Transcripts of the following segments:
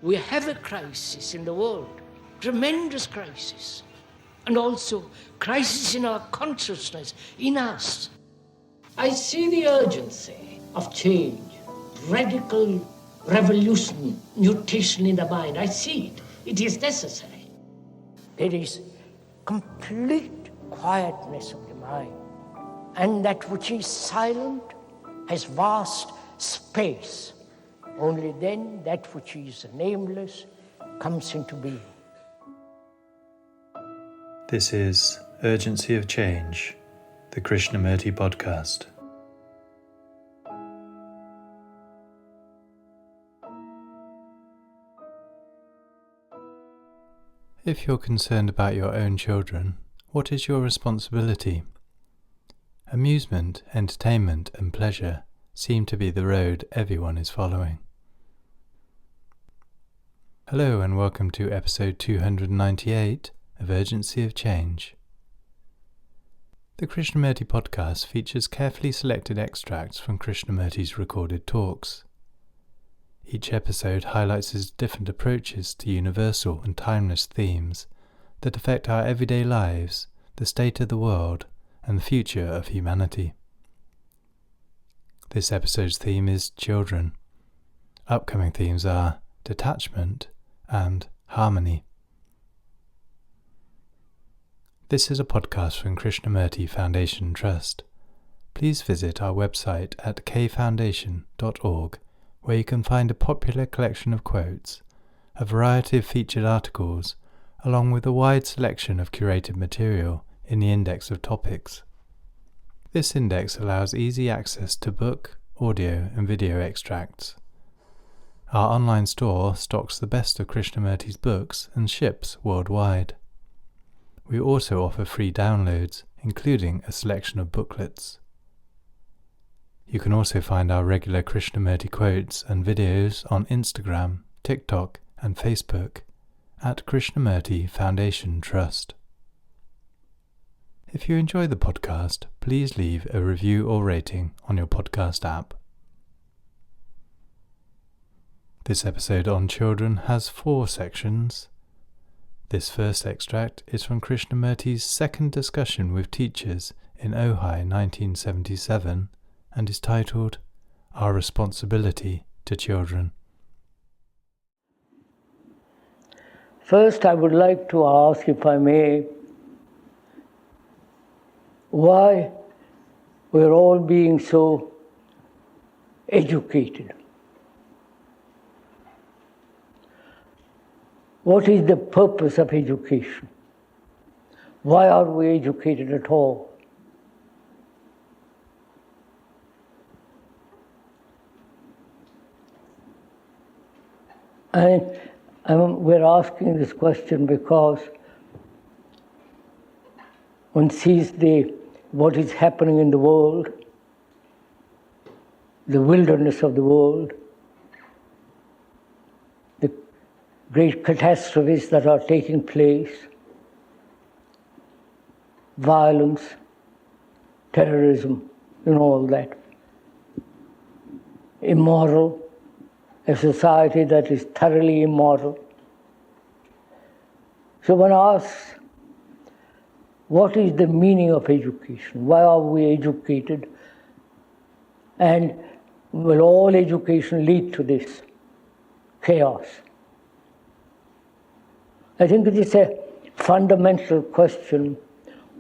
we have a crisis in the world, tremendous crisis, and also crisis in our consciousness, in us. I see the urgency of change, radical revolution, mutation in the mind. I see it. It is necessary. There is complete quietness of the mind, and that which is silent has vast space. Only then that which is nameless comes into being. This is Urgency of Change, the Krishnamurti podcast. If you're concerned about your own children, what is your responsibility? Amusement, entertainment, and pleasure seem to be the road everyone is following. Hello and welcome to episode 298 of Urgency of Change. The Krishnamurti podcast features carefully selected extracts from Krishnamurti's recorded talks. Each episode highlights his different approaches to universal and timeless themes that affect our everyday lives, the state of the world, and the future of humanity. This episode's theme is children. Upcoming themes are detachment and harmony. This is a podcast from Krishnamurti Foundation Trust. Please visit our website at kfoundation.org, where you can find a popular collection of quotes, a variety of featured articles, along with a wide selection of curated material in the index of topics. This index allows easy access to book, audio and video extracts. Our online store stocks the best of Krishnamurti's books and ships worldwide. We also offer free downloads, including a selection of booklets. You can also find our regular Krishnamurti quotes and videos on Instagram, TikTok and Facebook at Krishnamurti Foundation Trust. If you enjoy the podcast, please leave a review or rating on your podcast app. This episode on children has 4 sections. This first extract is from Krishnamurti's second discussion with teachers in Ojai 1977 and is titled Our Responsibility to Children. First, I would like to ask, if I may, why we're all being so educated. What is the purpose of education? Why are we educated at all? And we're asking this question because one sees what is happening in the world, the wilderness of the world, the great catastrophes that are taking place, violence, terrorism, and all that. Immoral, a society that is thoroughly immoral. So one asks, what is the meaning of education? Why are we educated? And will all education lead to this chaos? I think it is a fundamental question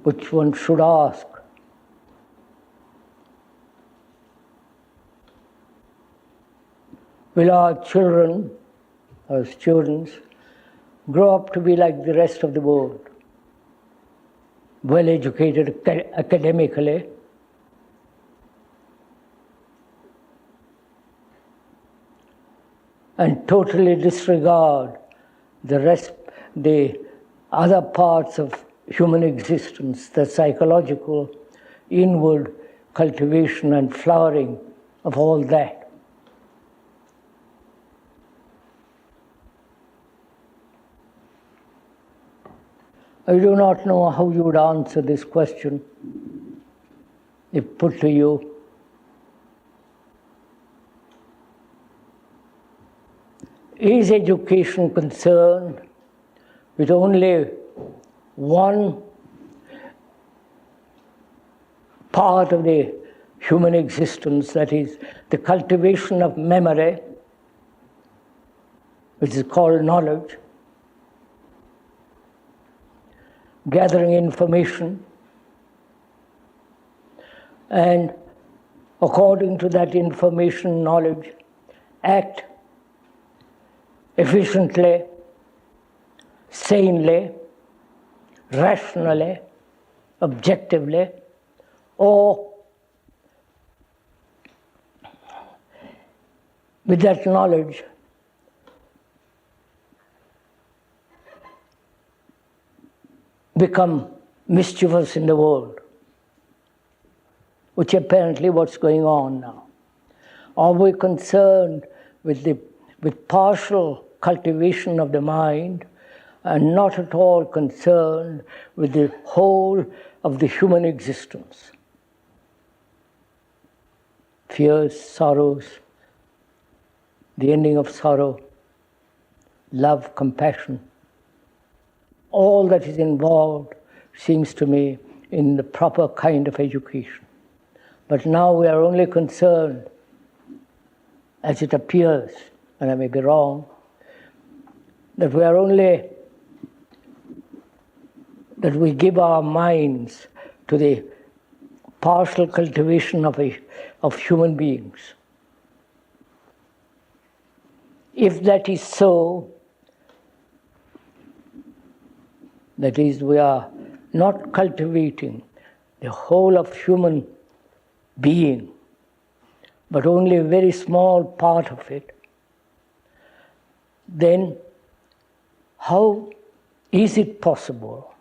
which one should ask. Will our children, our students, grow up to be like the rest of the world? Well educated academically, and totally disregard the other parts of human existence, the psychological, inward cultivation and flowering of all that. I do not know how you would answer this question if put to you. Is education concerned with only one part of the human existence, that is the cultivation of memory, which is called knowledge, gathering information, and according to that information, knowledge, act efficiently, sanely, rationally, objectively, or with that knowledge become mischievous in the world, which apparently what's going on now. Are we concerned with partial cultivation of the mind and not at all concerned with the whole of the human existence? Fears, sorrows, the ending of sorrow, love, compassion, all that is involved seems to me in the proper kind of education. But now we are only concerned, as it appears, and I may be wrong, that we give our minds to the partial cultivation of human beings. If that is so, that is, we are not cultivating the whole of human being, but only a very small part of it, then how is it possible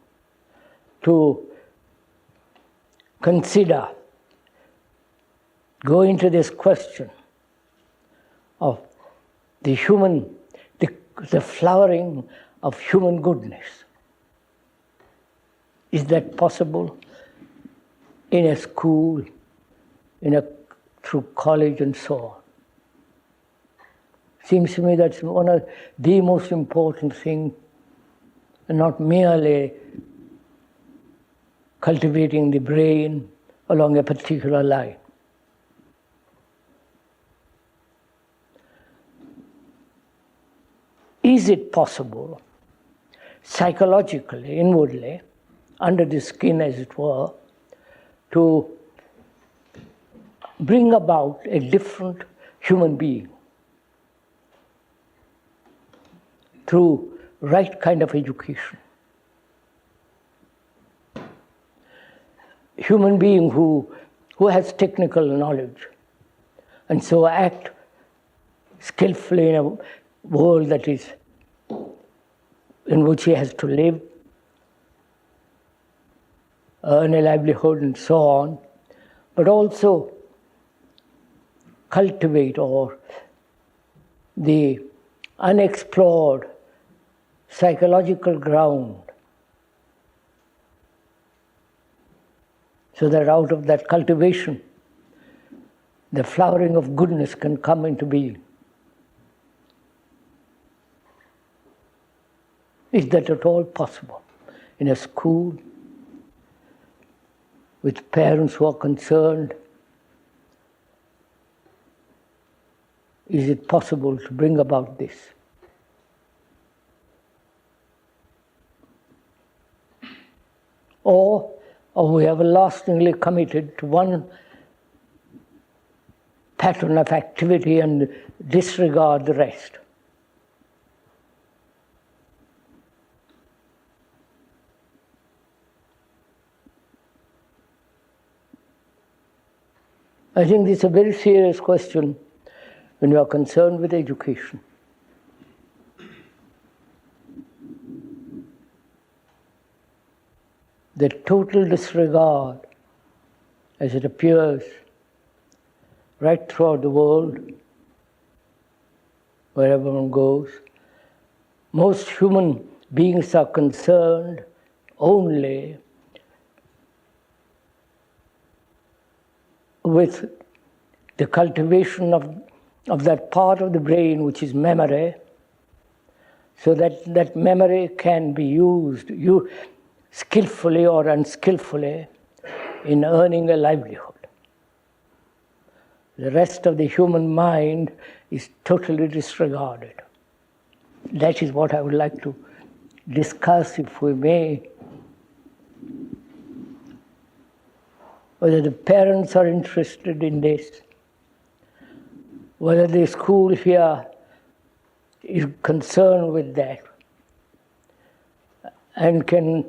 to consider, go into this question of the flowering of human goodness? Is that possible in a school, through college and so on? Seems to me that's one of the most important things, and not merely cultivating the brain along a particular line. Is it possible, psychologically, inwardly, under the skin as it were, to bring about a different human being through right kind of education? Human being who has technical knowledge and so act skillfully in a world that is in which he has to live, earn a livelihood and so on, but also cultivate the unexplored psychological ground, so that out of that cultivation, the flowering of goodness can come into being. Is that at all possible in a school with parents who are concerned? Is it possible to bring about this? Or we have lastingly committed to one pattern of activity and disregard the rest? I think this is a very serious question when you are concerned with education. The total disregard, as it appears right throughout the world, wherever one goes, most human beings are concerned only with the cultivation of that part of the brain which is memory, so that memory can be used skillfully or unskillfully in earning a livelihood. The rest of the human mind is totally disregarded. That is what I would like to discuss, if we may. Whether the parents are interested in this, whether the school here is concerned with that, and can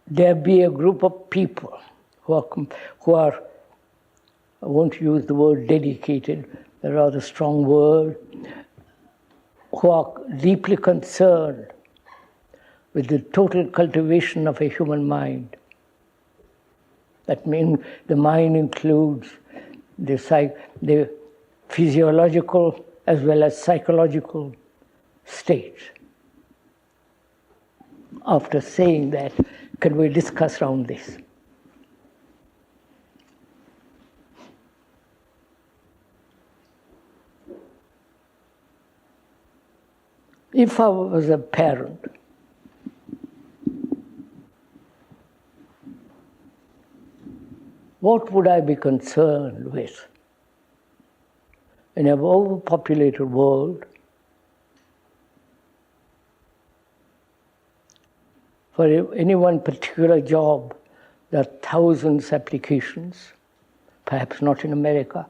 there be a group of people who are, I won't use the word dedicated, a rather strong word, who are deeply concerned with the total cultivation of a human mind. That means the mind includes the physiological as well as psychological states. After saying that, can we discuss around this? If I was a parent, what would I be concerned with? In an overpopulated world, for any one particular job, there are thousands of applications, perhaps not in America,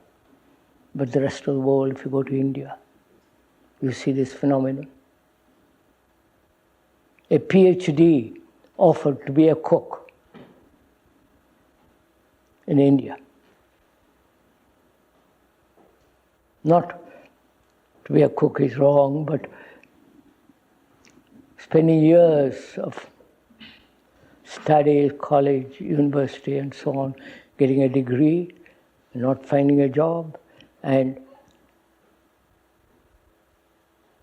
but the rest of the world. If you go to India, you see this phenomenon. A PhD offered to be a cook in India. Not to be a cook is wrong, but spending years of study, college, university, and so on, getting a degree, not finding a job, and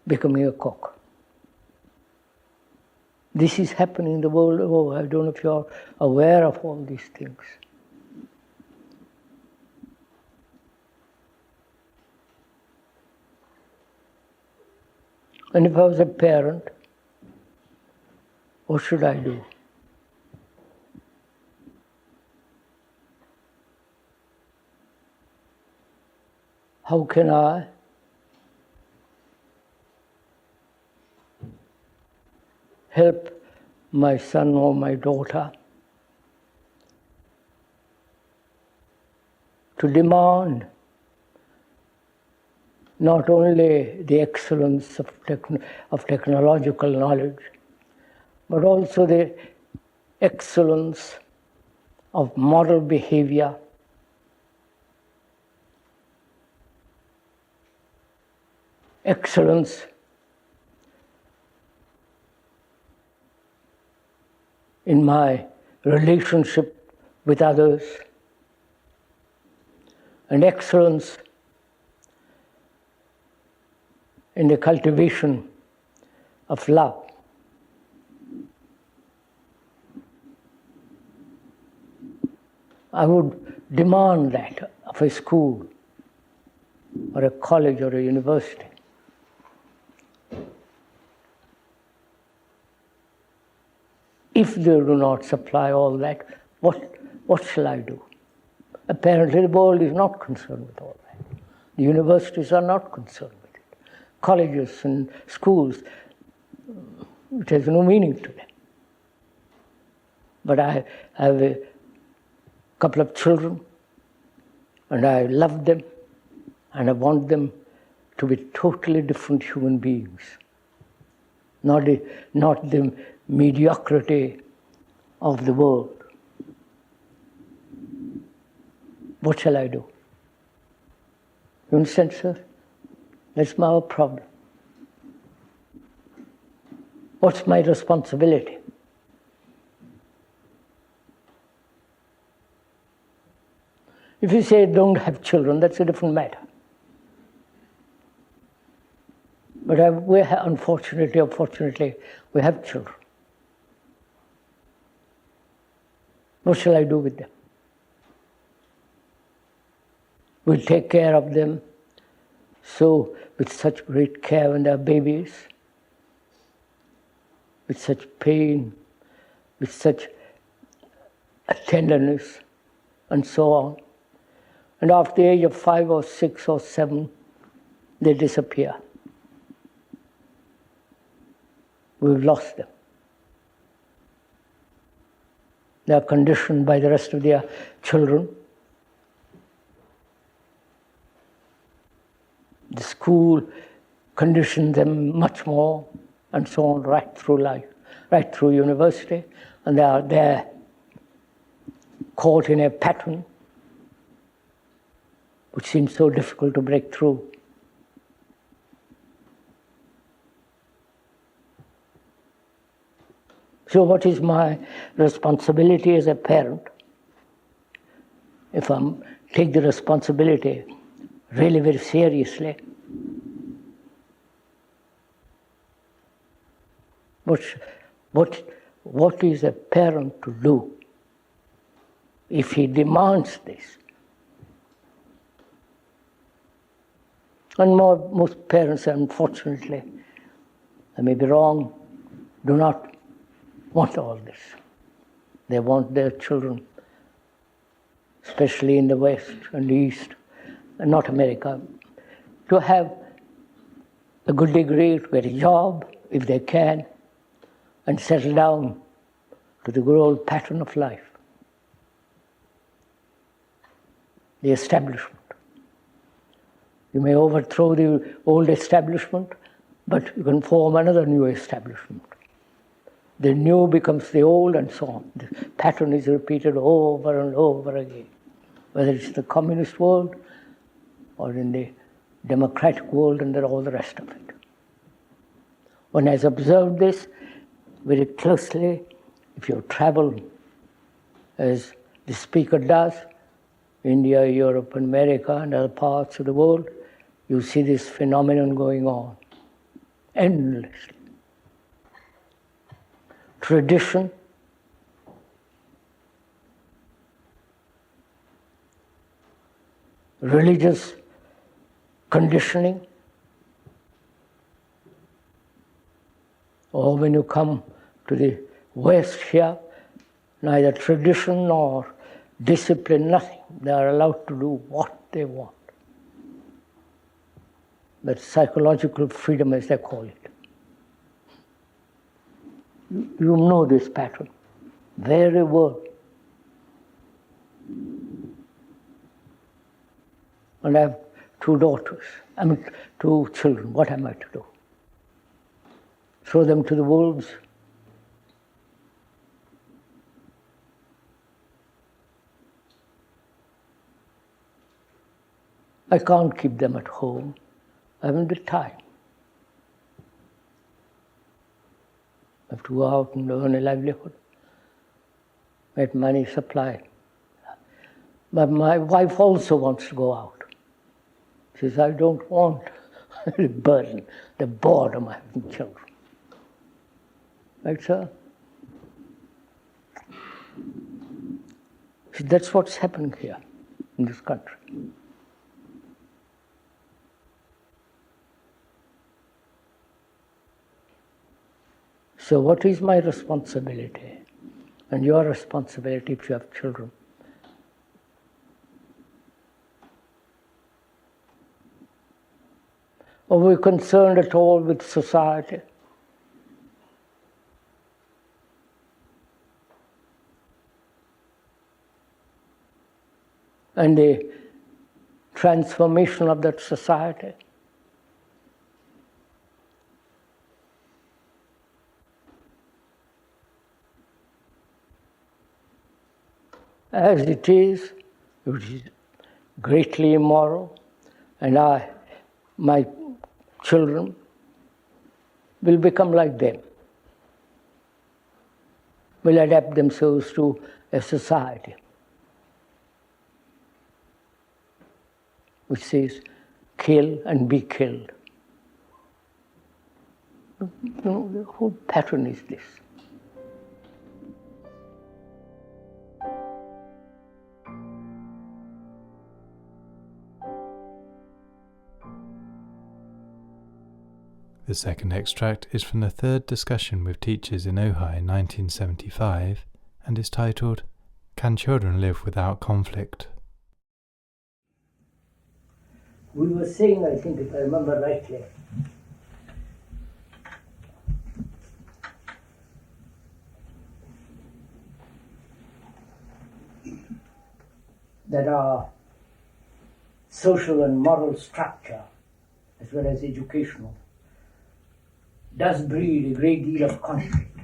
becoming a cook. This is happening the world over. I don't know if you're aware of all these things. And if I was a parent, what should I do? How can I help my son or my daughter to demand not only the excellence of technological knowledge, but also the excellence of moral behavior, excellence in my relationship with others, and excellence in the cultivation of love. I would demand that of a school or a college or a university. If they do not supply all that, what shall I do? Apparently the world is not concerned with all that. The universities are not concerned with it. Colleges and schools, it has no meaning to them. But I have a couple of children, and I love them, and I want them to be totally different human beings. Not the mediocrity of the world. What shall I do? You understand, sir? That's my problem. What's my responsibility? If you say don't have children, that's a different matter. But unfortunately or fortunately, we have children. What shall I do with them? We'll take care of them with such great care when they're babies, with such pain, with such tenderness, and so on. And after the age of 5 or 6 or 7, they disappear. We've lost them. They are conditioned by the rest of their children. The school conditioned them much more, and so on, right through life, right through university. And they are there, caught in a pattern which seems so difficult to break through. So what is my responsibility as a parent? If I take the responsibility really very seriously, what is a parent to do if he demands this? And most parents, unfortunately, I may be wrong, do not want all this. They want their children, especially in the West and the East, and not America, to have a good degree, to get a job if they can, and settle down to the good old pattern of life, the establishment. You may overthrow the old establishment, but you can form another new establishment. The new becomes the old, and so on. The pattern is repeated over and over again, whether it's the communist world or in the democratic world and all the rest of it. One has observed this very closely if you travel, as the speaker does, India, Europe, and America, and other parts of the world. You see this phenomenon going on endlessly. Tradition, religious conditioning, or when you come to the West here, neither tradition nor discipline, nothing. They are allowed to do what they want. That's psychological freedom, as they call it. You know this pattern very well. And I have 2 daughters, 2 children. What am I to do? Throw them to the wolves? I can't keep them at home. I haven't the time. I have to go out and earn a livelihood, get money supplied. But my wife also wants to go out. She says, I don't want the burden, the boredom of having children. Right, sir? So that's what's happening here in this country. So what is my responsibility and your responsibility if you have children? Are we concerned at all with society? And the transformation of that society? As it is, which is greatly immoral, and my children will become like them, will adapt themselves to a society which says, kill and be killed. You know, the whole pattern is this. The second extract is from the third discussion with teachers in Ojai in 1975 and is titled, Can Children Live Without Conflict? We were saying, I think if I remember rightly, that our social and moral structure, as well as educational, does breed a great deal of conflict,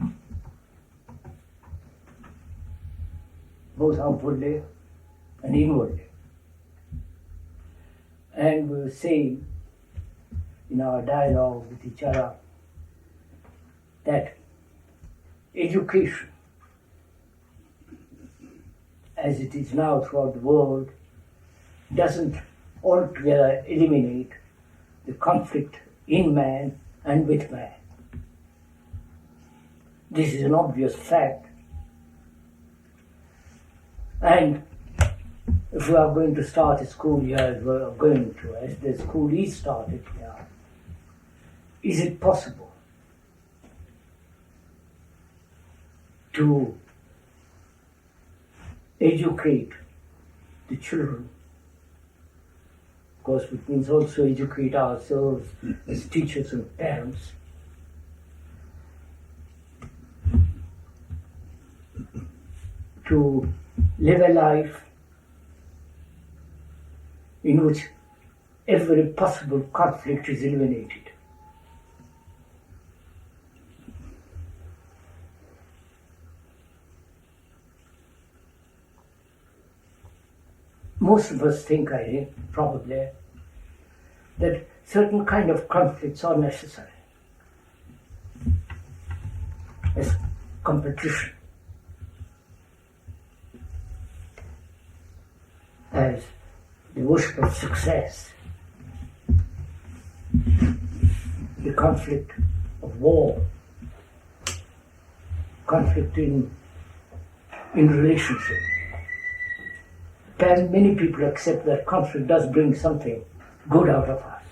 both outwardly and inwardly. And we were saying in our dialogue with each other that education, as it is now throughout the world, doesn't altogether eliminate the conflict in man and with man. This is an obvious fact. And if we are going to start a school year, as we are going to, as the school is started here, is it possible to educate the children? Of course, it means also educate ourselves as teachers and parents. To live a life in which every possible conflict is eliminated. Most of us think, I think, probably, that certain kind of conflicts are necessary as competition, as the worship of success, the conflict of war, conflict in relationship. Many people accept that conflict does bring something good out of us.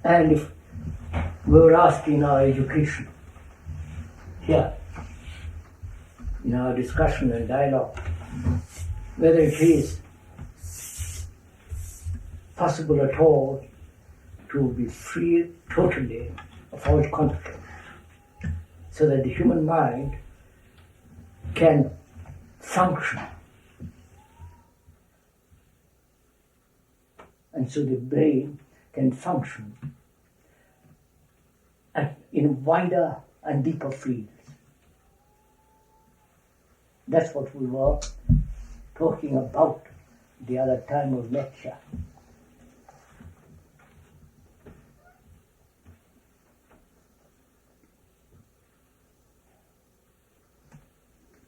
And if we were asked in our education, here, in our discussion and dialogue, whether it is possible at all to be free totally of all conflict, so that the human mind can function, and so the brain can function in wider and deeper fields. That's what we were talking about the other time of lecture.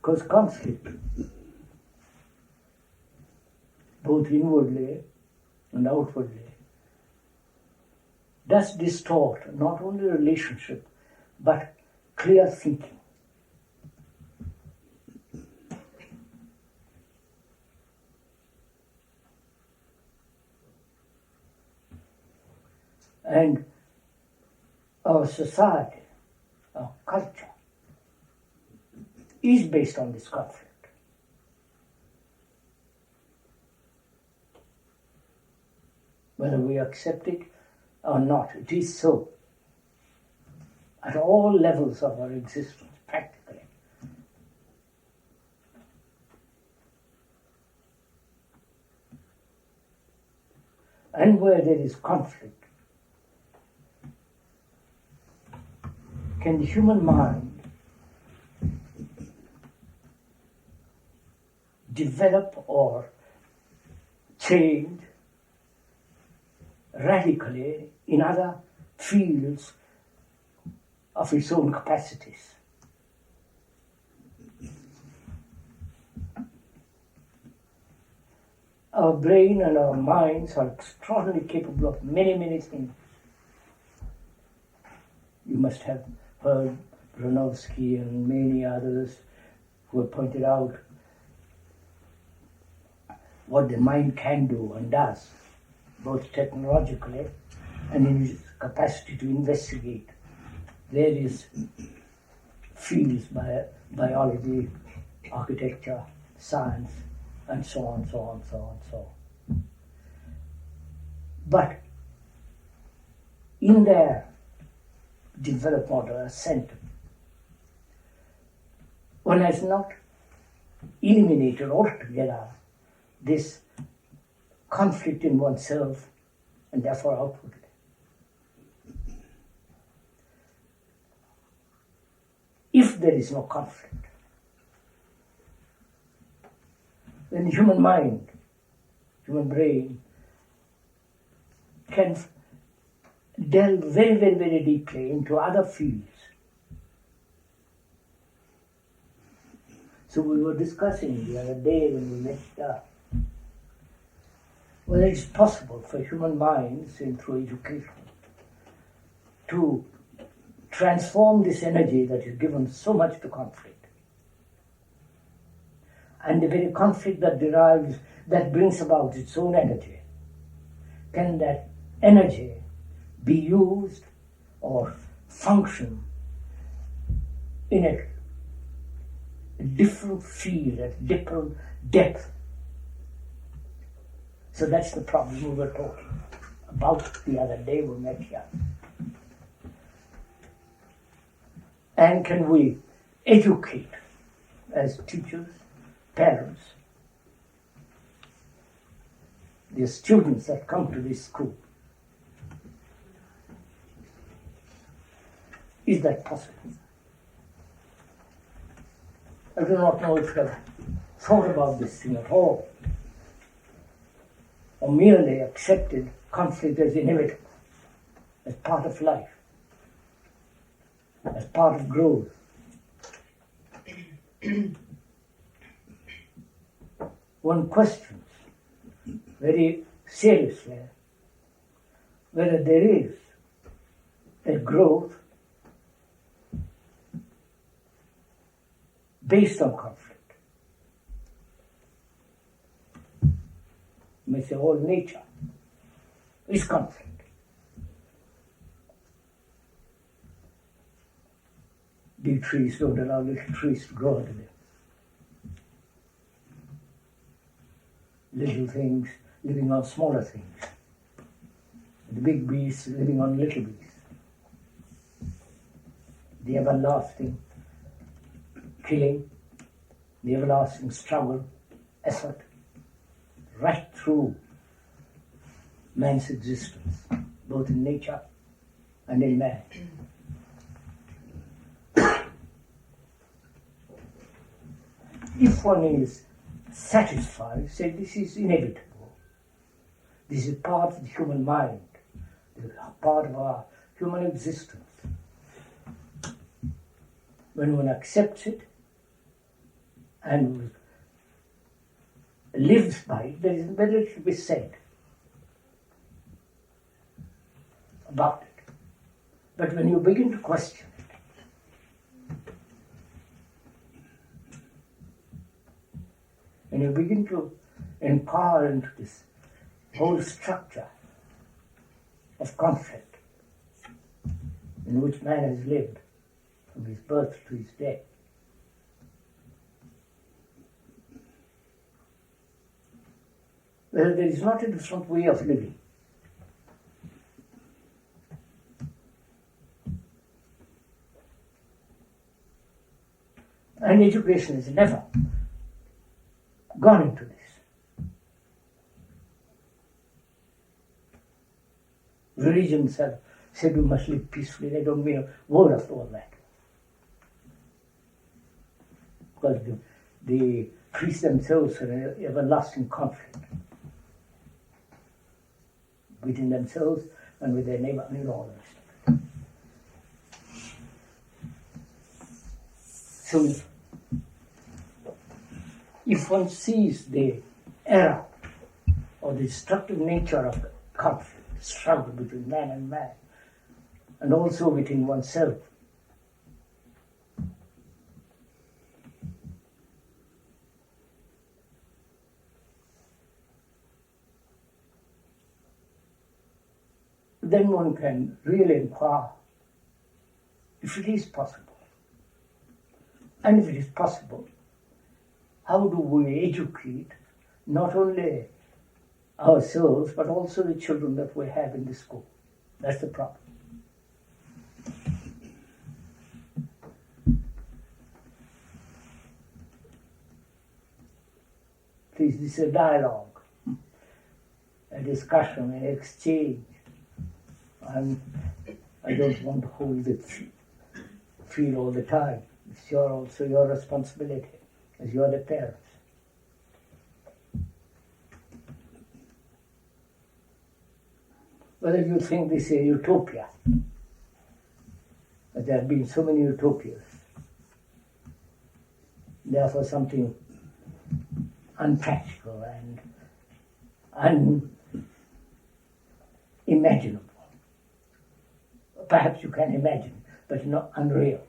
Because conflict, both inwardly and outwardly, does distort not only relationship, but clear thinking. And our society, our culture, is based on this conflict. Whether we accept it or not, it is so. At all levels of our existence, practically. And where there is conflict, can the human mind develop or change radically in other fields of its own capacities? Our brain and our minds are extraordinarily capable of many, many things. You must have heard Bronowski and many others who have pointed out what the mind can do and does. both technologically and in his capacity to investigate various fields, biology, architecture, science, and so on, so on, so on, so on. But in their development or ascent, one has not eliminated altogether this conflict in oneself and therefore outwardly. If there is no conflict, then the human mind, human brain, can delve very, very, very deeply into other fields. So we were discussing the other day when we met whether it's possible for human minds, and through education, to transform this energy that is given so much to conflict. And the very conflict that brings about its own energy, can that energy be used or function in a different field, at different depth? So that's the problem we were talking about the other day we met here. And can we educate as teachers, parents, the students that come to this school? Is that possible? I do not know if you have thought about this thing at all, or merely accepted conflict as inevitable, as part of life, as part of growth. One questions very seriously whether there is a growth based on conflict. You may say all nature is conflict. Big trees don't allow little trees to grow under them. Little things living on smaller things. The big beasts living on little beasts. The everlasting killing, the everlasting struggle, effort, right through man's existence, both in nature and in man. If one is satisfied, say this is inevitable, this is part of the human mind, part of our human existence. When one accepts it and lives by it, there is very little to be said about it. But when you begin to question it, and you begin to inquire into this whole structure of conflict in which man has lived from his birth to his death, well, there is not a different way of living. And education has never gone into this. Religions have said we must live peacefully. They don't mean a word of all that. Because the priests themselves are in an everlasting conflict between themselves and with their neighbor and all the rest of it. So if one sees the error or the destructive nature of the conflict, struggle between man and man, and also within oneself, then one can really inquire if it is possible. And if it is possible, how do we educate not only ourselves but also the children that we have in the school? That's the problem. Please, this is a dialogue, a discussion, an exchange. I don't want to hold it feel all the time. It's also your responsibility as you are the parents. Whether you think this is a utopia, but there have been so many utopias, therefore something unpractical and unimaginable. Perhaps you can imagine, but not unreal.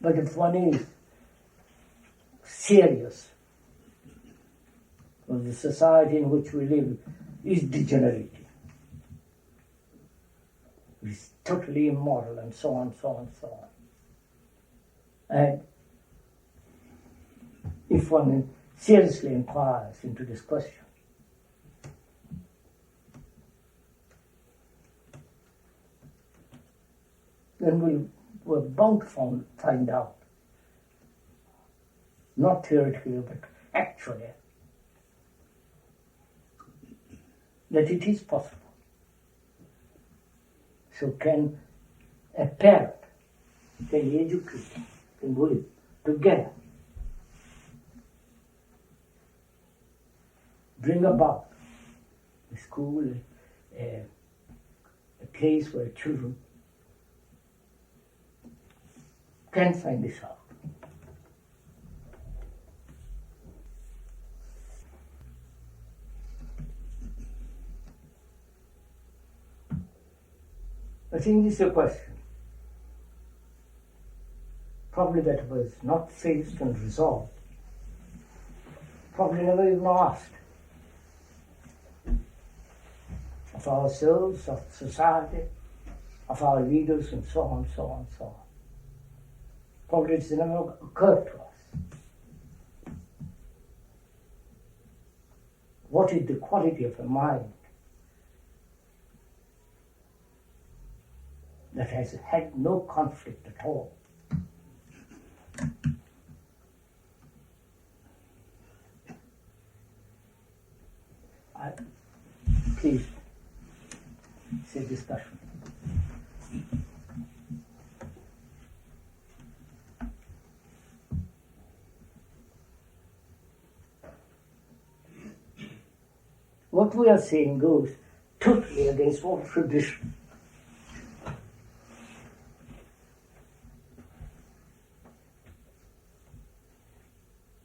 But if one is serious, well, the society in which we live is degenerating, is totally immoral, and so on, so on, so on. And if one seriously inquires into this question, then we're bound to find out, not theoretically, but actually, that it is possible. So can a parent, can educate, can live together, bring about a school, a place where children can find this out. I think this is a question, probably that was not faced and resolved, probably never even asked, of ourselves, of society, of our leaders, and so on, so on, so on. Probably it's never occurred to us. What is the quality of a mind that has had no conflict at all? Please, it's a discussion. What we are saying goes totally against all tradition.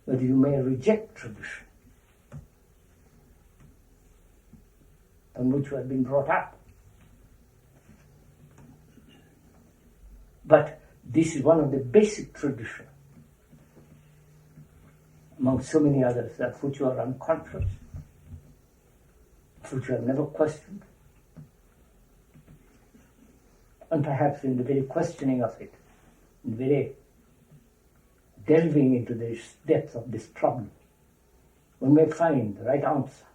But you may reject tradition on which you have been brought up. But this is one of the basic traditions, among so many others, of which you are unconscious, of which you have never questioned. And perhaps in the very questioning of it, in the very delving into the depth of this problem, one may find the right answer.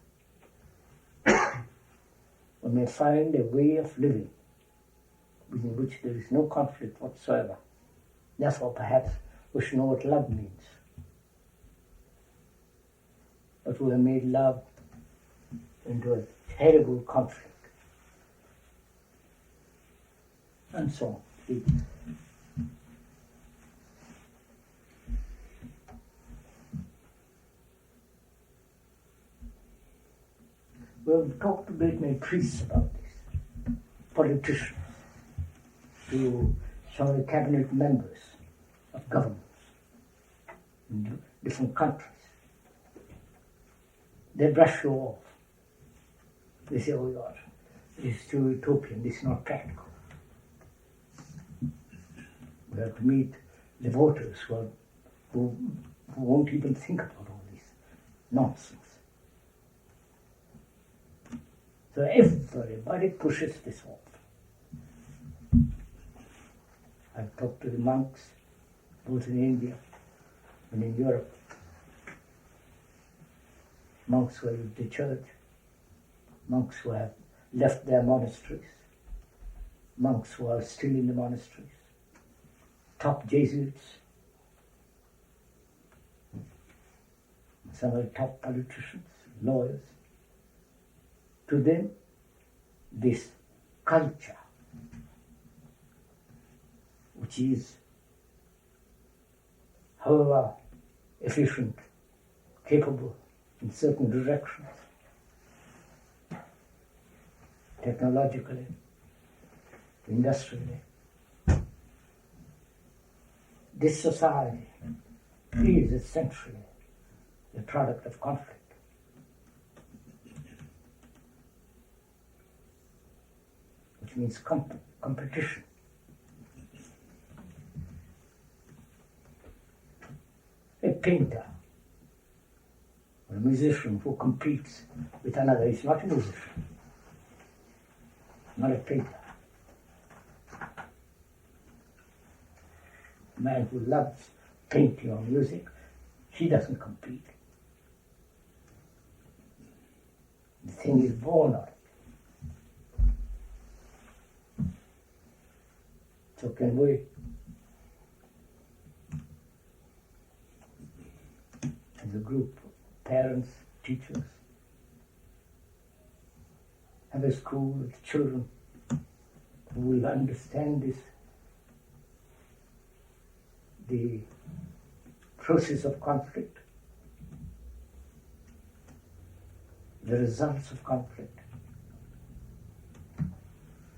One may find a way of living within which there is no conflict whatsoever. Therefore, perhaps we should know what love means. But we have made love into a terrible conflict. And so on. We've talked to great many priests about this, politicians, to some of the cabinet members of governments in different countries. They brush you off. They say, oh God, this is too utopian, this is not practical. We have to meet the voters who won't even think about all this nonsense. So everybody pushes this off. I've talked to the monks, both in India and in Europe. Monks who have the church, monks who have left their monasteries, monks who are still in the monasteries, top Jesuits, some of the top politicians, lawyers. To them, this culture, which is, however efficient, capable in certain directions, technologically, industrially, this society is essentially the product of conflict. Which means competition. A painter or a musician who competes with another is not a musician, not a painter. A man who loves painting or music, he doesn't compete. The thing is born of it. So can we, as a group, parents, teachers, have a school with children who will understand this, the process of conflict, the results of conflict,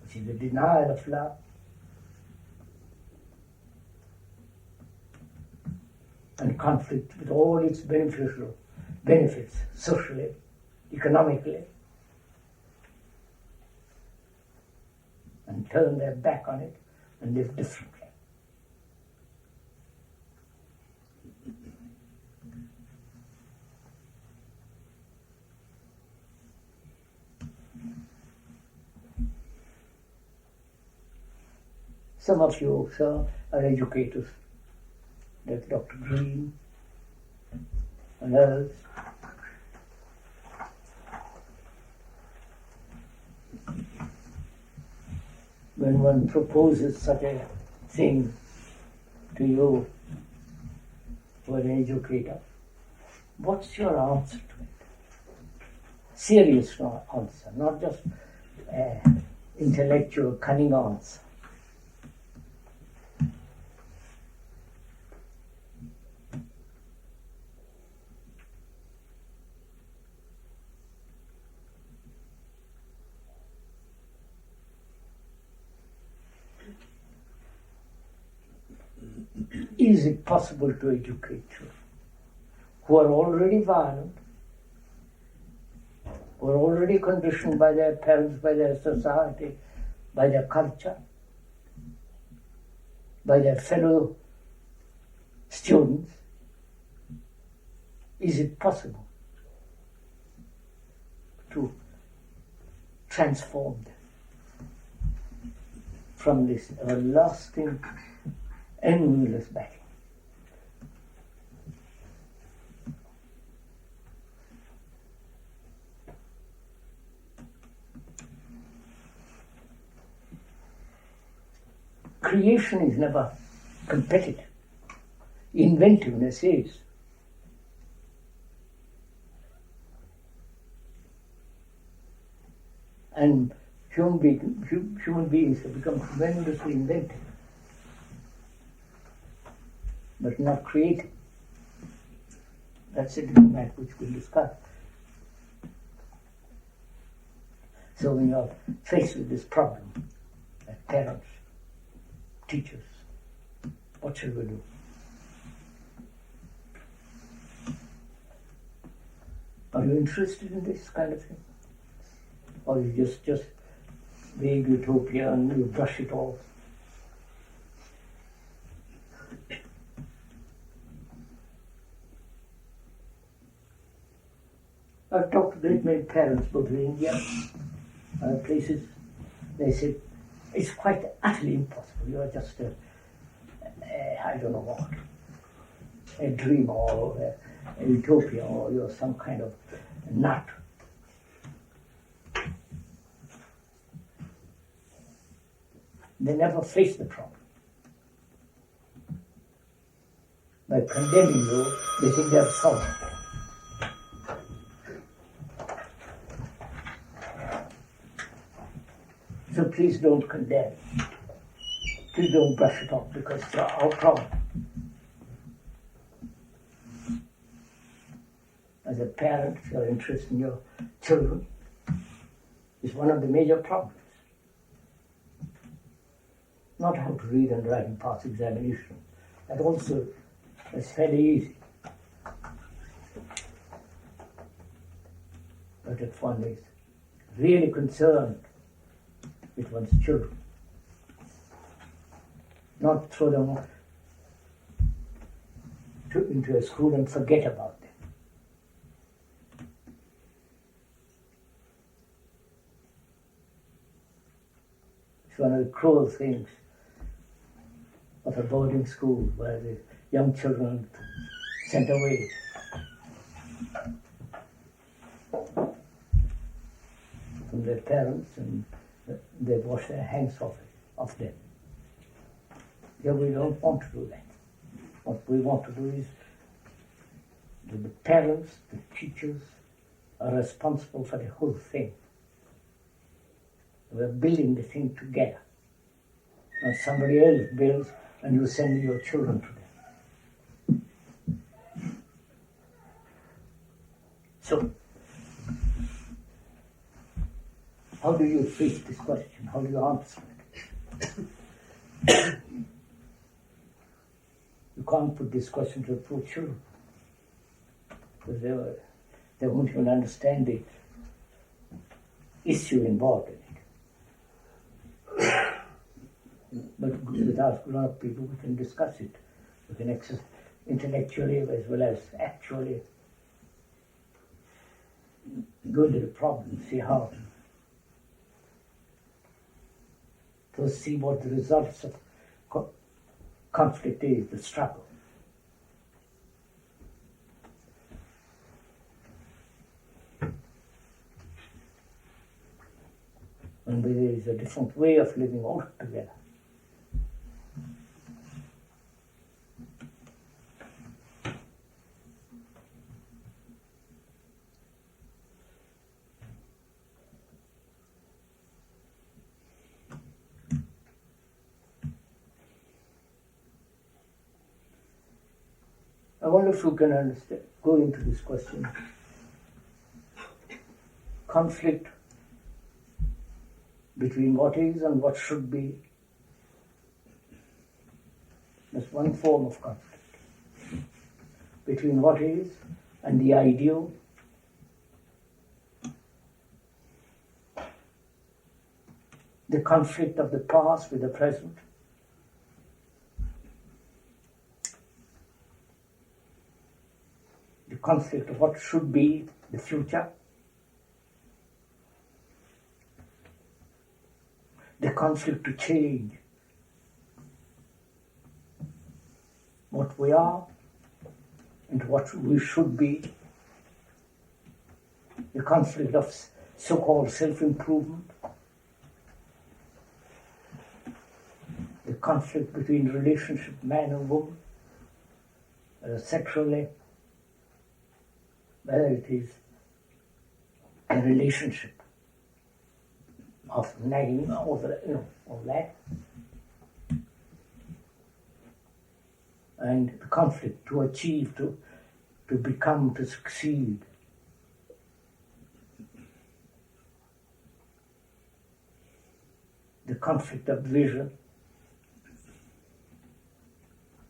which is the denial of love, and conflict with all its benefits, socially, economically, and turn their back on it and live differently. Some of you, sir, are educators, like Dr. Green and others. When one proposes such a thing to you, for an educator, what's your answer to it? Serious answer, not just intellectual, cunning answer. Is it possible to educate children who are already violent, who are already conditioned by their parents, by their society, by their culture, by their fellow students? Is it possible to transform them from this everlasting, endless battle? Creation is never competitive. Inventiveness is. And human beings have become tremendously inventive, but not creative. That's a different matter which we'll discuss. So when you're faced with this problem, as parents, teachers, what shall we do? Are you interested in this kind of thing? Or you just vague utopia and you brush it off? I've talked to great many parents, both in India Other places, they say, it's quite utterly impossible. You are just I don't know what, a dream or a utopia, or you're some kind of nut. They never face the problem. By condemning you, they think they have solved it. So please don't condemn. Please don't brush it off, because it's our problem. As a parent, if you're interested in your children, is one of the major problems. Not how to read and write and pass examination. That also is fairly easy. But if one is really concerned with one's children, not throw them into a school and forget about them. It's one of the cruel things of a boarding school where the young children are sent away. From their parents, and they wash their hands off them. Here we don't want to do that. What we want to do is that the parents, the teachers, are responsible for the whole thing. We're building the thing together. Now somebody else builds and you send your children to them. So, how do you face this question? How do you answer it? You can't put this question to the poor children, because they won't even understand the issue involved in it. But with us grown-up people, we can discuss it. We can access intellectually as well as actually go into the problem, see how, to see what the results of conflict is, the struggle. And there is a different way of living altogether. I wonder if you can go into this question. Conflict between what is and what should be. That's one form of conflict. Between what is and the ideal. The conflict of the past with the present. The conflict of what should be the future. The conflict to change what we are and what we should be. The conflict of so-called self-improvement. The conflict between relationship man and woman, sexually, whether it is a relationship of nagging over, all that, and the conflict to achieve, to become, to succeed. The conflict of vision,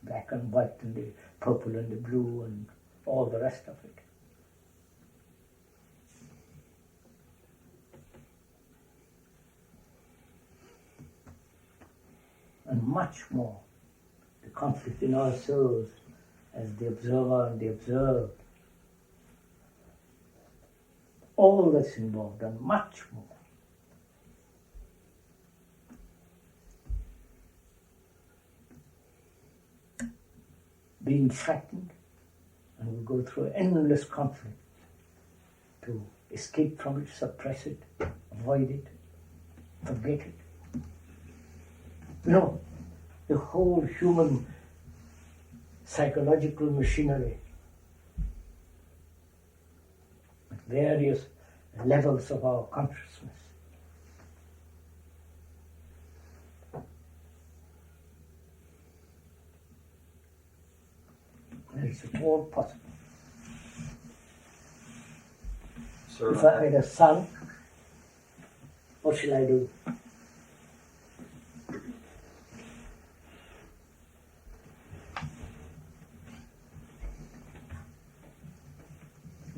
black and white and the purple and the blue and all the rest of it. And much more, the conflict in ourselves as the observer and the observed. All that's involved and much more. being frightened, and we go through endless conflict to escape from it, suppress it, avoid it, forget it. No, the whole human psychological machinery at various levels of our consciousness. And it's all possible. Sir, if I had a son, what shall I do?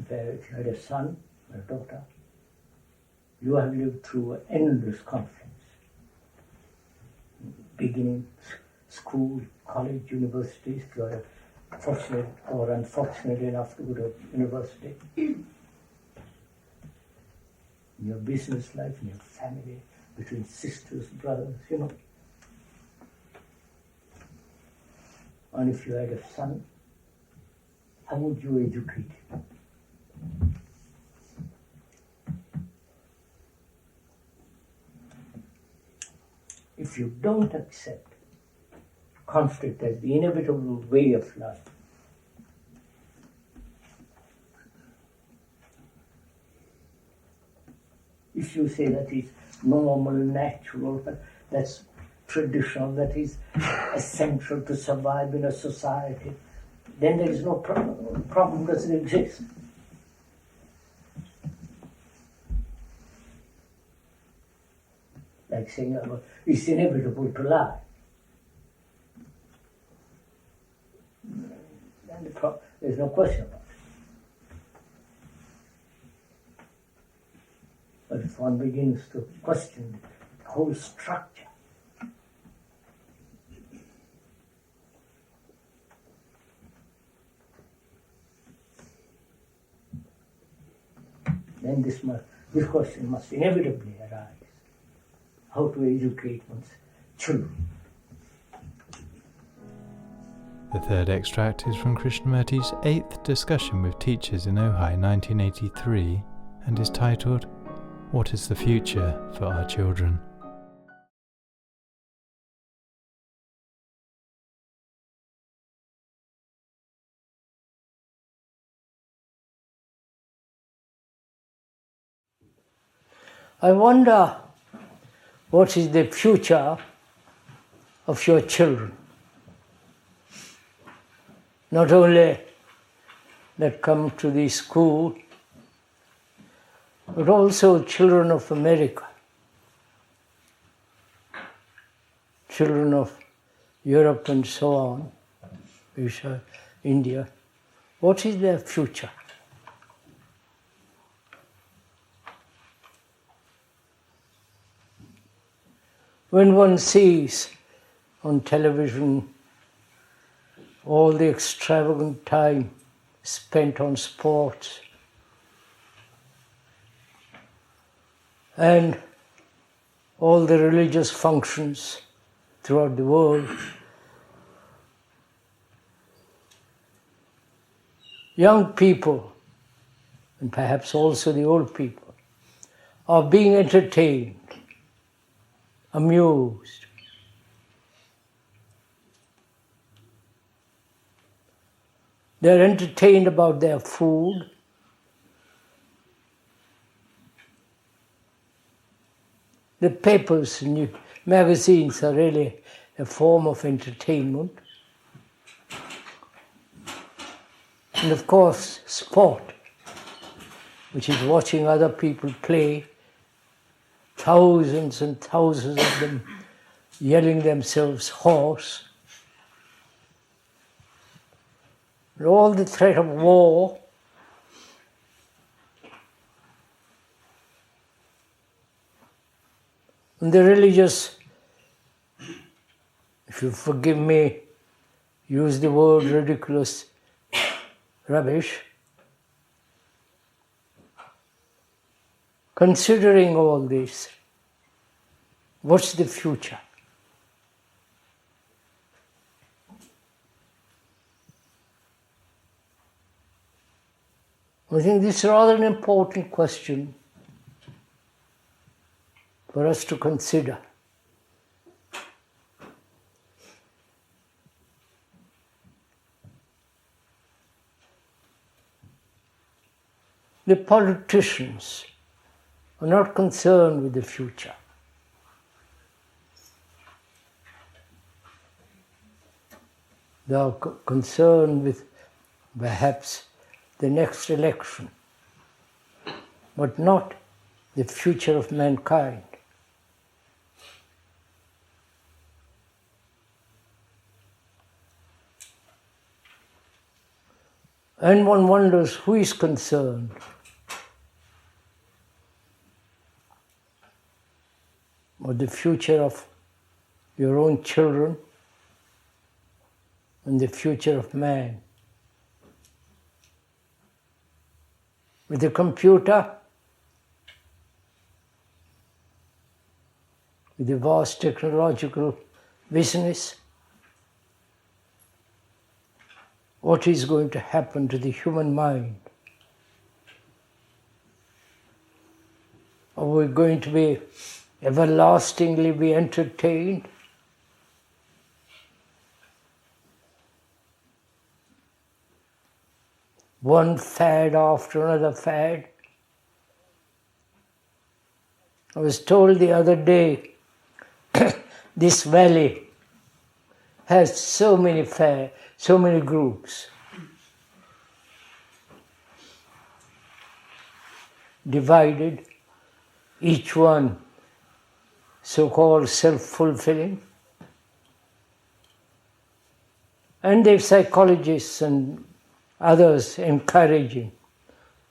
If you had a son or a daughter, you have lived through endless conflicts. Beginning, school, college, universities, if you are fortunate or unfortunate enough to go to university. In your business life, in your family, between sisters, brothers, And if you had a son, how would you educate him? If you don't accept conflict as the inevitable way of life, if you say that is normal, natural, that's traditional, that is essential to survive in a society, then there is no problem. Problem doesn't exist. Like saying, it's inevitable to lie. And there's no question about it. But if one begins to question the whole structure, then this question must inevitably arise. How to educate one's children. The third extract is from Krishnamurti's 8th discussion with teachers in Ojai 1983 and is titled, "What is the future for our children?" I wonder what is the future of your children. Not only that come to the school, but also children of America, children of Europe and so on, Asia, India. What is their future? When one sees on television all the extravagant time spent on sports and all the religious functions throughout the world, young people, and perhaps also the old people, are being entertained, amused. They're entertained about their food. The papers and magazines are really a form of entertainment. And of course, sport, which is watching other people play, thousands and thousands of them yelling themselves hoarse. And all the threat of war, and the religious, if you forgive me, use the word ridiculous, rubbish. Considering all this, what's the future? I think this is rather an important question for us to consider. The politicians are not concerned with the future. They are concerned with perhaps the next election, but not the future of mankind. And one wonders who is concerned. With the future of your own children and the future of man. With the computer, with the vast technological business, what is going to happen to the human mind? Are we going to be everlastingly be entertained? One fad after another fad. I was told the other day, this valley has so many groups. Divided, each one so-called self-fulfilling. And the psychologists and others encouraging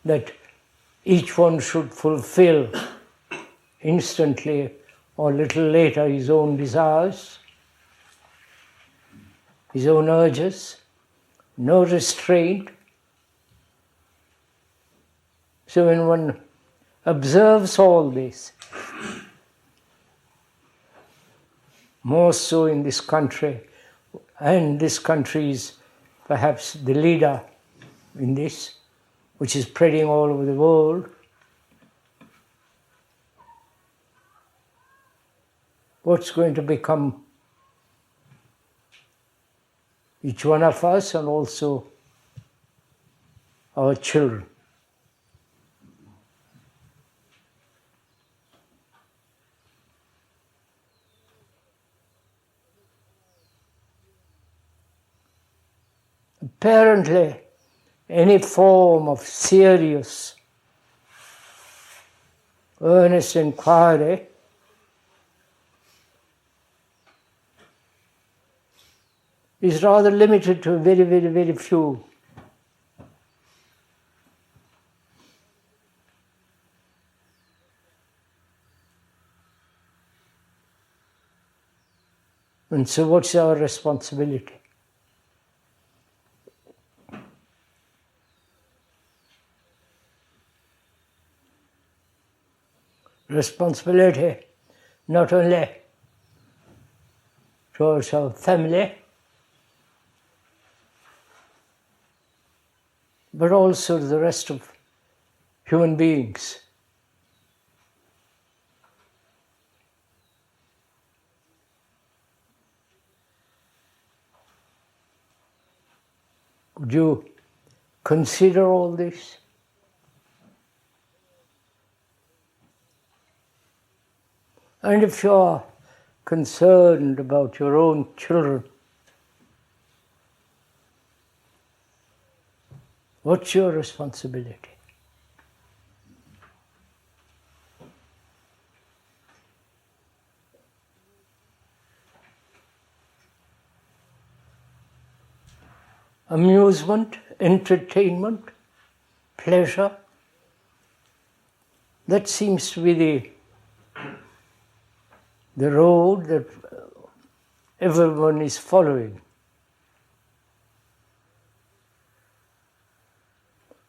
that each one should fulfill instantly or a little later his own desires, his own urges, no restraint. So when one observes all this, more so in this country, and this country is perhaps the leader in this, which is spreading all over the world. What's going to become each one of us and also our children? Apparently, any form of serious, earnest inquiry is rather limited to very, very, very few. And so what's our responsibility? Responsibility not only towards our family, but also to the rest of human beings. Would you consider all this? And if you are concerned about your own children, what's your responsibility? Amusement, entertainment, pleasure, that seems to be the road that everyone is following.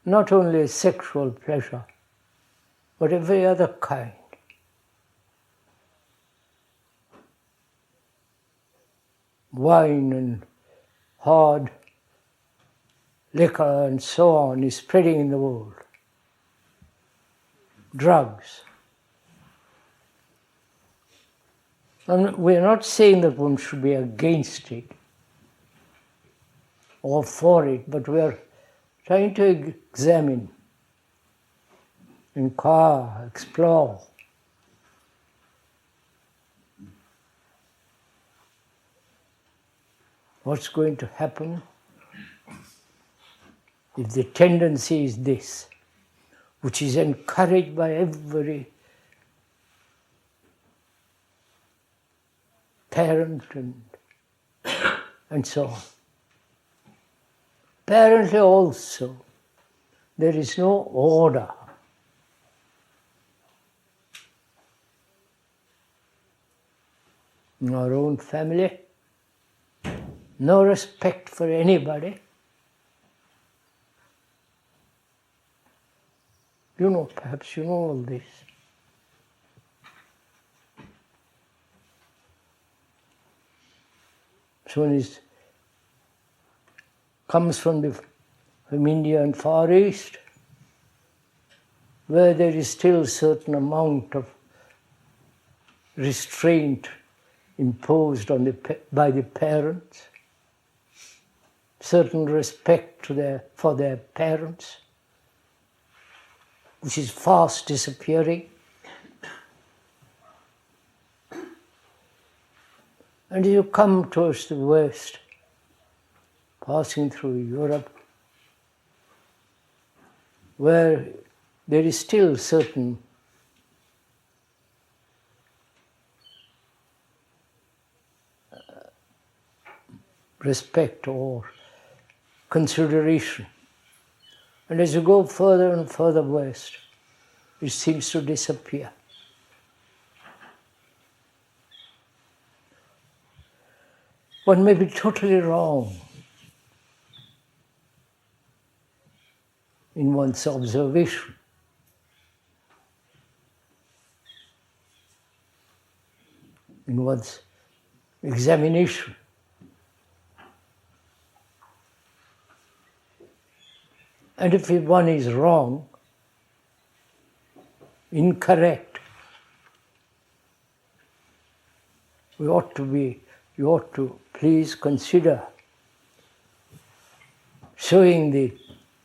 Not only sexual pleasure, but every other kind. Wine and hard liquor and so on is spreading in the world. Drugs. And we're not saying that one should be against it or for it, but we're trying to examine, inquire, explore. What's going to happen if the tendency is this, which is encouraged by every parent and so on. Apparently also, there is no order. In our own family, no respect for anybody. You know, perhaps you know all this. So when it comes from India and Far East, where there is still a certain amount of restraint imposed on by the parents, certain respect for their parents, which is fast disappearing. And you come towards the West, passing through Europe, where there is still certain respect or consideration. And as you go further and further west, it seems to disappear. One may be totally wrong in one's observation. In one's examination. And if one is wrong, incorrect, you ought to please consider showing the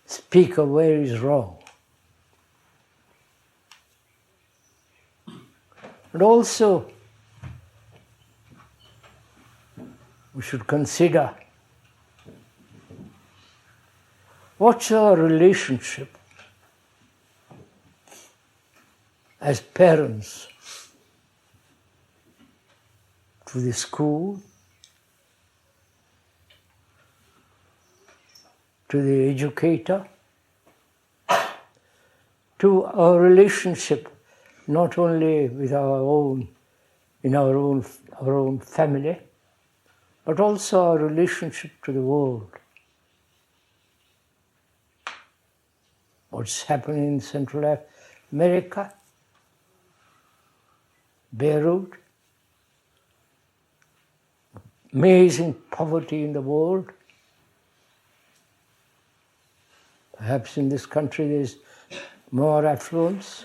speaker where he is wrong. And also, we should consider what's our relationship as parents to the school, to the educator, to our relationship not only with our own family, but also our relationship to the world. What's happening in Central America, Beirut, amazing poverty in the world. Perhaps in this country there's more affluence.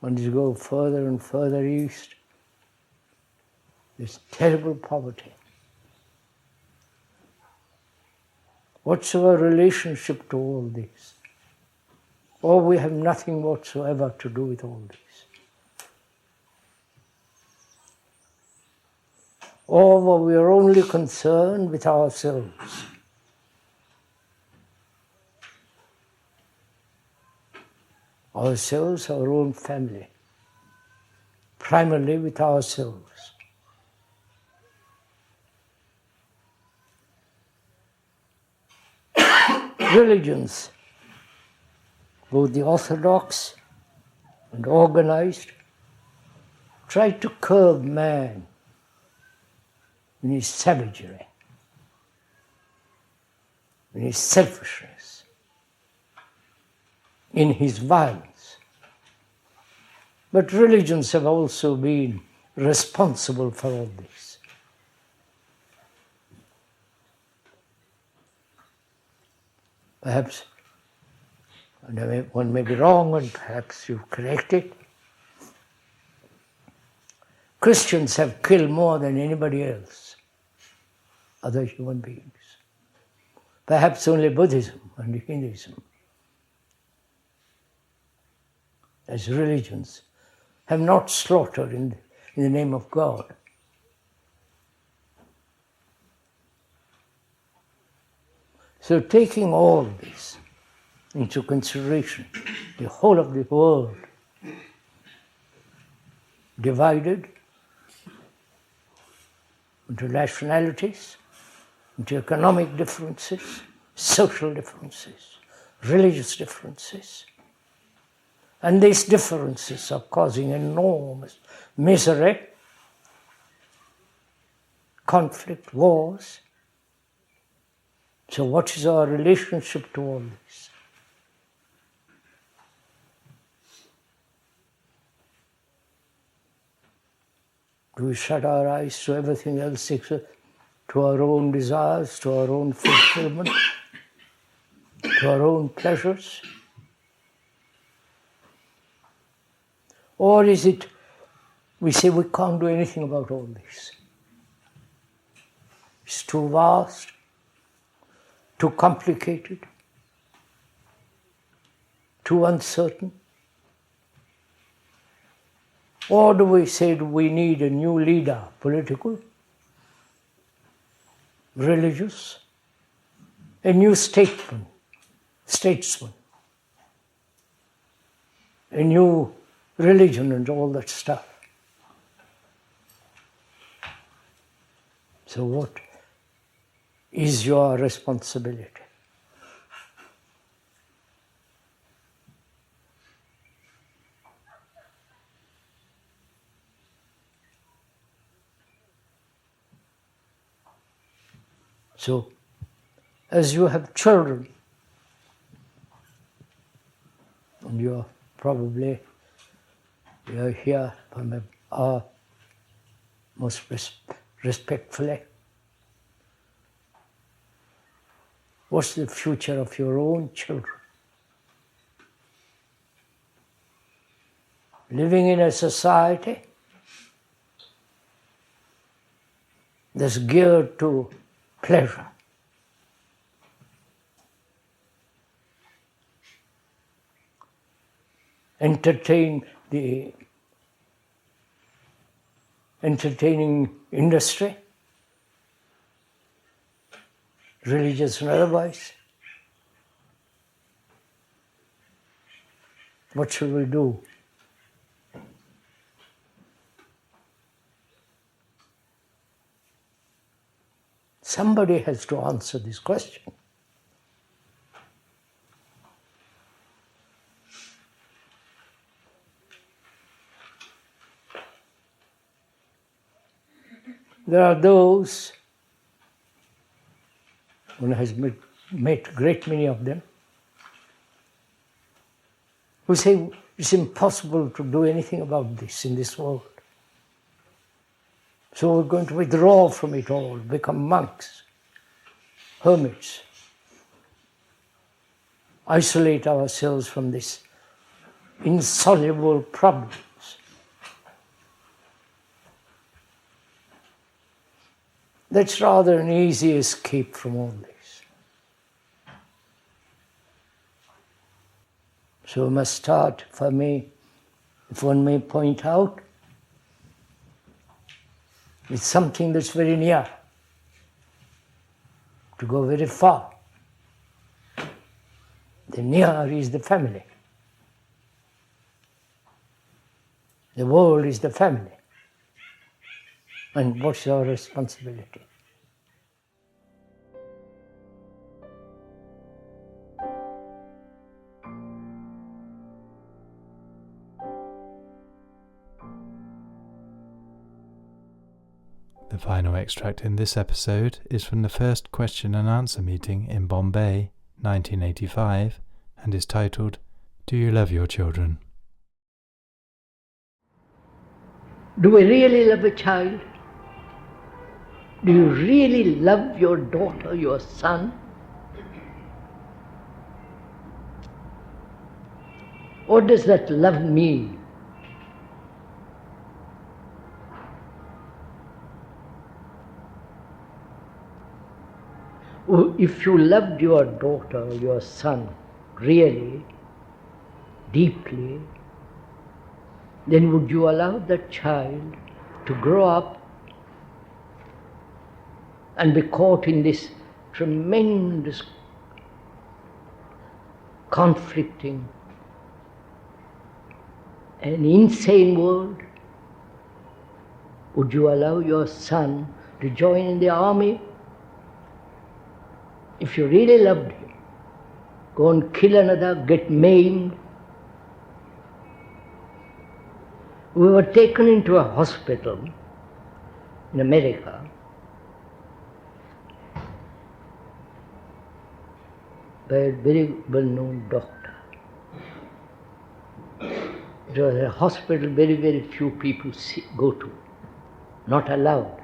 When you go further and further east, there's terrible poverty. What's our relationship to all this? Or we have nothing whatsoever to do with all this. Or we are only concerned with ourselves. Ourselves, our own family. Primarily with ourselves. Religions, both the orthodox and organized, try to curb man in his savagery, in his selfishness, in his violence. But religions have also been responsible for all this. Perhaps one may be wrong and perhaps you correct it. Christians have killed more than anybody else, other human beings. Perhaps only Buddhism and Hinduism, as religions, have not slaughtered in the name of God. So taking all this into consideration, the whole of the world divided into nationalities, into economic differences, social differences, religious differences. And these differences are causing enormous misery, conflict, wars. So what is our relationship to all this? Do we shut our eyes to everything else except to our own desires, to our own fulfillment, to our own pleasures? Or is it we say we can't do anything about all this? It's too vast, too complicated, too uncertain? Or do we say we need a new leader, political, religious, a new statesman, a new religion and all that stuff? So what is your responsibility? So, as you have children, and you're here from our most respectfully, what's the future of your own children? Living in a society that's geared to pleasure, entertaining industry, religious and otherwise. What should we do? Somebody has to answer this question. There are those, one has met a great many of them, who say it's impossible to do anything about this in this world. So we're going to withdraw from it all, become monks, hermits, isolate ourselves from this insoluble problems. That's rather an easy escape from all this. So we must start, for me, if one may point out, with something that's very near, to go very far. The near is the family. The world is the family. And what's our responsibility? The final extract in this episode is from the first question and answer meeting in Bombay, 1985, and is titled, "Do you love your children?" Do we really love a child? Do you really love your daughter, your son? What does that love mean? If you loved your daughter or your son really, deeply, then would you allow that child to grow up and be caught in this tremendous conflicting and insane world? Would you allow your son to join in the army? If you really loved him, go and kill another, get maimed. We were taken into a hospital in America by a very well-known doctor. It was a hospital very, very few people go to, not allowed.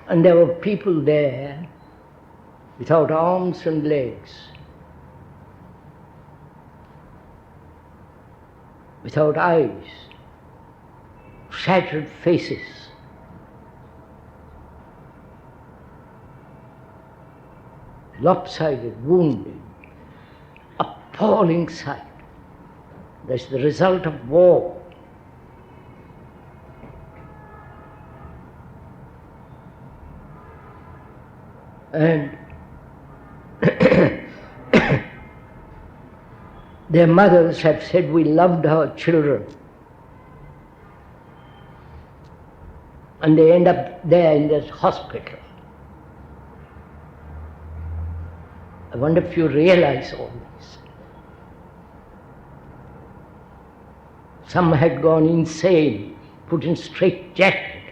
And there were people there without arms and legs, without eyes, shattered faces. Lopsided, wounded, appalling sight. That's the result of war. And their mothers have said, we loved our children. And they end up there in this hospital. I wonder if you realize all this. Some had gone insane, put in straitjacket.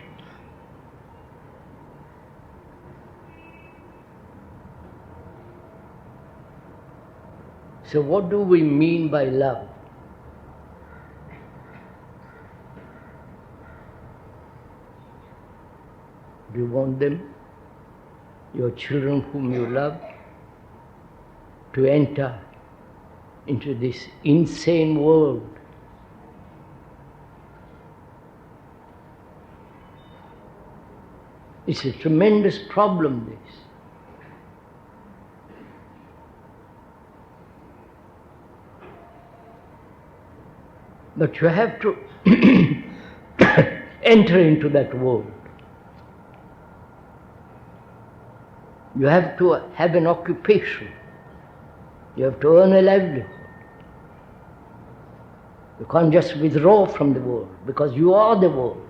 So what do we mean by love? Do you want them, your children whom you love, to enter into this insane world? It's a tremendous problem, this. But you have to enter into that world. You have to have an occupation. You have to earn a livelihood. You can't just withdraw from the world, because you are the world.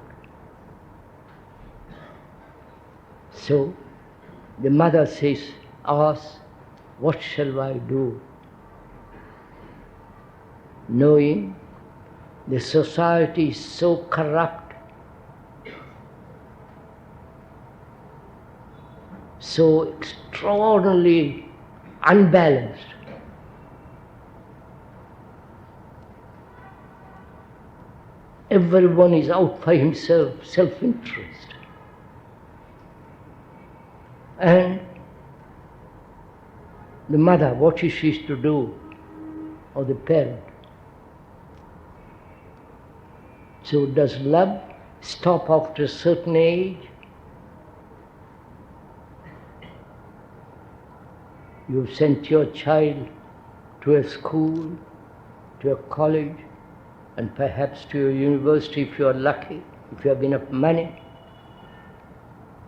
So the mother asks, what shall I do? Knowing the society is so corrupt, so extraordinarily unbalanced. Everyone is out for himself, self-interest. And the mother, what is she to do? Or the parent? So does love stop after a certain age? You've sent your child to a school, to a college, and perhaps to a university if you are lucky, if you have enough money,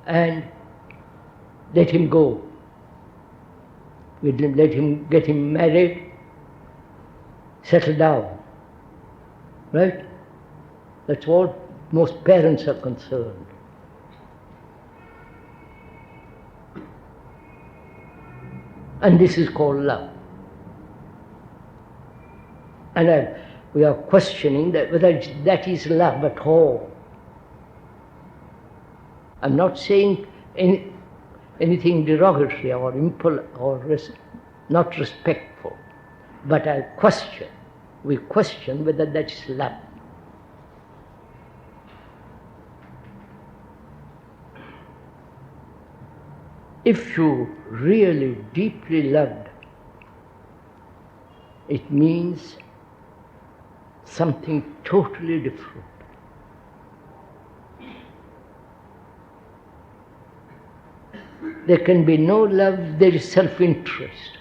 and let him go. Let him get him married, settle down. Right? That's all most parents are concerned. And this is called love. And we are questioning that whether that is love at all. I'm not saying anything derogatory or not respectful, but we question whether that is love. If you really deeply loved It means something totally different. There can be no love, there is self-interest.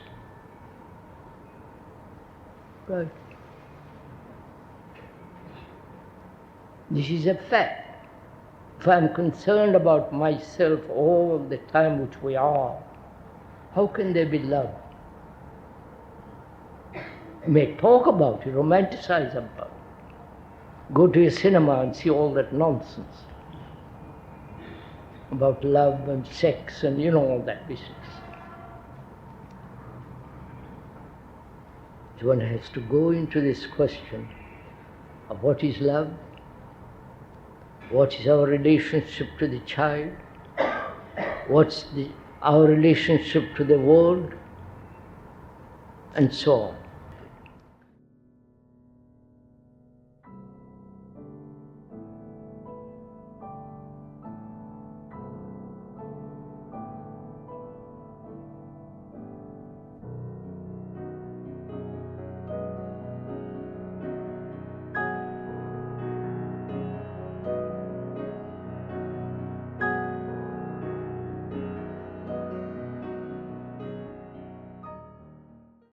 Right. This is a fact. If I'm concerned about myself all the time, which we are, how can there be love? You may talk about it, romanticize about it. Go to a cinema and see all that nonsense about love and sex and all that business. So one has to go into this question of what is love, what is our relationship to the child, what's our relationship to the world, and so on.